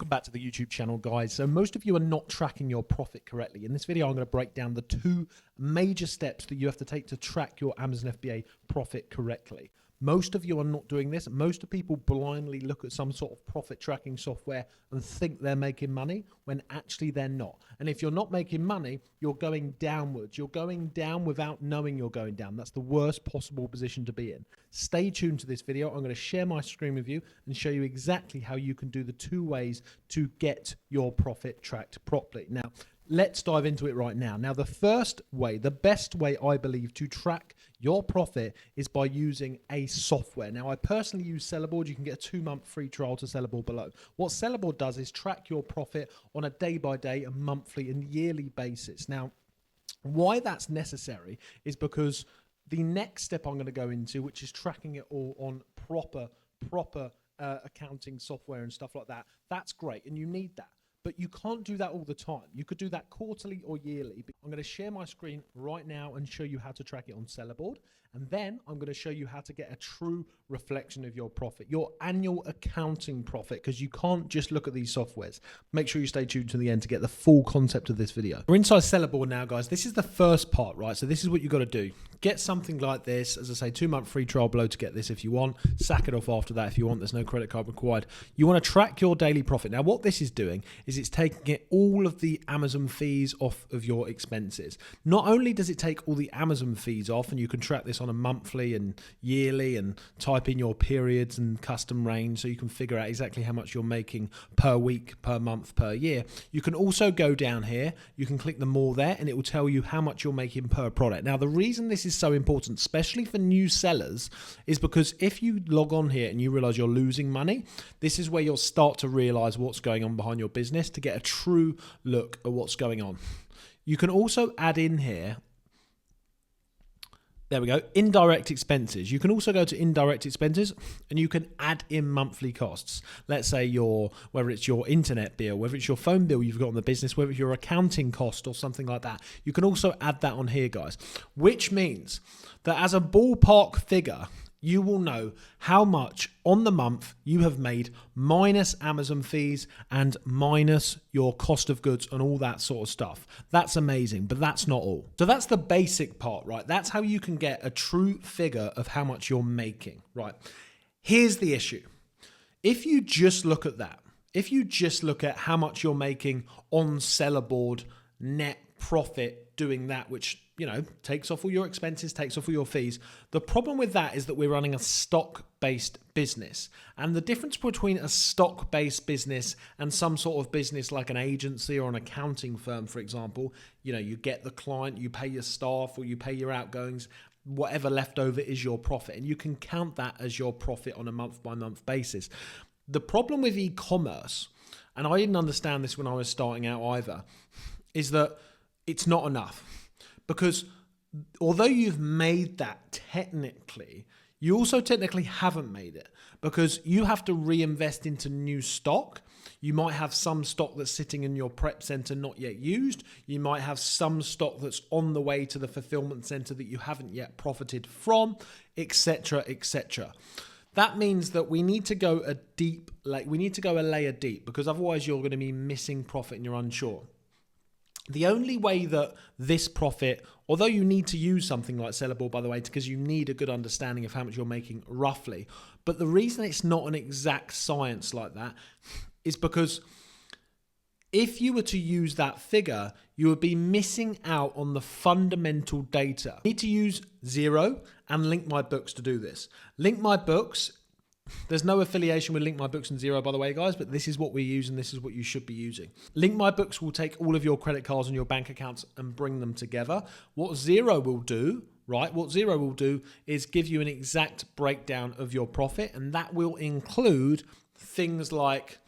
Welcome back to the YouTube channel, guys. So most of you are not tracking your profit correctly. In this video, I'm going to break down the 2 major steps that you have to take to track your Amazon FBA profit correctly. Most of you are not doing this. Most of people blindly look at some sort of profit tracking software and think they're making money when actually they're not. And if you're not making money, you're going downwards. You're going down without knowing you're going down. That's the worst possible position to be in. Stay tuned to this video. I'm going to share my screen with you and show you exactly how you can do the 2 ways to get your profit tracked properly. Now, let's dive into it right now. Now, the first way, the best way I believe to track your profit is by using a software. Now, I personally use Sellerboard. You can get a 2-month free trial to Sellerboard below. What Sellerboard does is track your profit on a day-by-day, a monthly and yearly basis. Now, why that's necessary is because the next step I'm going to go into, which is tracking it all on proper accounting software and stuff like that, that's great and you need that. But you can't do that all the time. You could do that quarterly or yearly. I'm going to share my screen right now and show you how to track it on Sellerboard. And then I'm going to show you how to get a true reflection of your profit, your annual accounting profit, because you can't just look at these softwares. Make sure you stay tuned to the end to get the full concept of this video. We're inside Sellerboard now, guys. This is the first part, right? So this is what you've got to do. Get something like this. As I say, 2-month free trial below to get this if you want. Sack it off after that if you want. There's no credit card required. You want to track your daily profit. Now, what this is doing is it's taking all of the Amazon fees off of your expenses. Not only does it take all the Amazon fees off, and you can track this on a monthly and yearly and type in your periods and custom range so you can figure out exactly how much you're making per week, per month, per year. You can also go down here, you can click the more there, and it will tell you how much you're making per product. Now, the reason this is so important, especially for new sellers, is because if you log on here and you realize you're losing money, this is where you'll start to realize what's going on behind your business to get a true look at what's going on. You can also add in here, there we go, indirect expenses. You can also go to indirect expenses and you can add in monthly costs. Let's say whether it's your internet bill, whether it's your phone bill you've got on the business, whether it's your accounting cost or something like that. You can also add that on here, guys, which means that as a ballpark figure, you will know how much on the month you have made minus Amazon fees and minus your cost of goods and all that sort of stuff. That's amazing, but that's not all. So that's the basic part, right? That's how you can get a true figure of how much you're making, right? Here's the issue. If you just look at that, if you just look at how much you're making on Sellerboard net profit doing that, which, you know, takes off all your expenses, takes off all your fees. The problem with that is that we're running a stock-based business. And the difference between a stock-based business and some sort of business like an agency or an accounting firm, for example, you know, you get the client, you pay your staff or you pay your outgoings, whatever left over is your profit. And you can count that as your profit on a month-by-month basis. The problem with e-commerce, and I didn't understand this when I was starting out either, is that it's not enough, because although you've made that technically, you also technically haven't made it, because you have to reinvest into new stock. You might have some stock that's sitting in your prep center not yet used. You might have some stock that's on the way to the fulfillment center that you haven't yet profited from, etc., etc. That means that we need to go a layer deep, because otherwise you're going to be missing profit and you're unsure. The only way that this profit, although you need to use something like Sellerboard, by the way, because you need a good understanding of how much you're making roughly, but the reason it's not an exact science like that is because if you were to use that figure, you would be missing out on the fundamental data. You need to use Xero and Link My Books to do this. Link My Books, there's no affiliation with Link My Books and Xero, by the way, guys, but this is what we use and this is what you should be using. Link My Books will take all of your credit cards and your bank accounts and bring them together. What Xero will do, right? What Xero will do is give you an exact breakdown of your profit, and that will include things like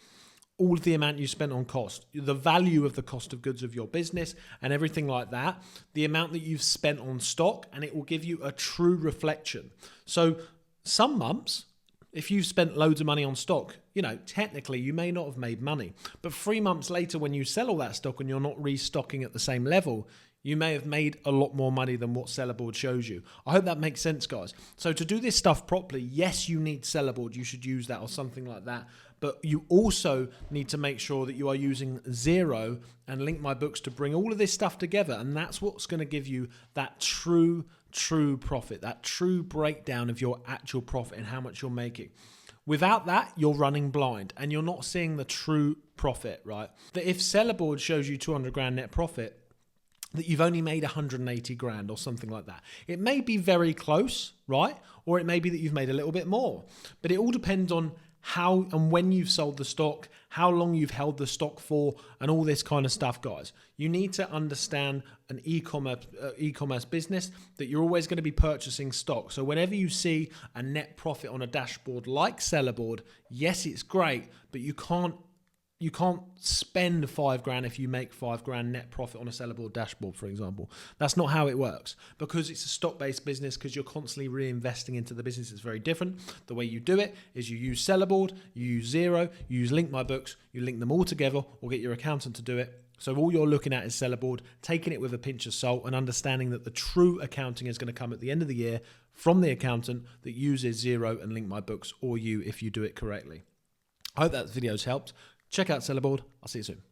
all of the amount you spent on cost, the value of the cost of goods of your business and everything like that, the amount that you've spent on stock, and it will give you a true reflection. So some months, if you've spent loads of money on stock, you know, technically you may not have made money. But 3 months later, when you sell all that stock and you're not restocking at the same level, you may have made a lot more money than what Sellerboard shows you. I hope that makes sense, guys. So to do this stuff properly, yes, you need Sellerboard. You should use that or something like that. but you also need to make sure that you are using Xero and Link My Books to bring all of this stuff together. And that's what's going to give you that true profit, that true breakdown of your actual profit and how much you're making. Without that, you're running blind and you're not seeing the true profit, right? That if Sellerboard shows you 200 grand net profit, that you've only made 180 grand or something like that. It may be very close, right? Or it may be that you've made a little bit more, but it all depends on how and when you've sold the stock, how long you've held the stock for, and all this kind of stuff, guys. You need to understand an e-commerce business that you're always going to be purchasing stock. So whenever you see a net profit on a dashboard like Sellerboard, yes, it's great, but you can't spend 5 grand if you make 5 grand net profit on a Sellerboard dashboard, for example. That's not how it works, because it's a stock-based business, because you're constantly reinvesting into the business. It's very different. The way you do it is you use Sellerboard, you use Xero, you use Link My Books, you link them all together or get your accountant to do it. So all you're looking at is Sellerboard, taking it with a pinch of salt and understanding that the true accounting is going to come at the end of the year from the accountant that uses Xero and Link My Books, or you if you do it correctly. I hope that video's helped. Check out Sellerboard. I'll see you soon.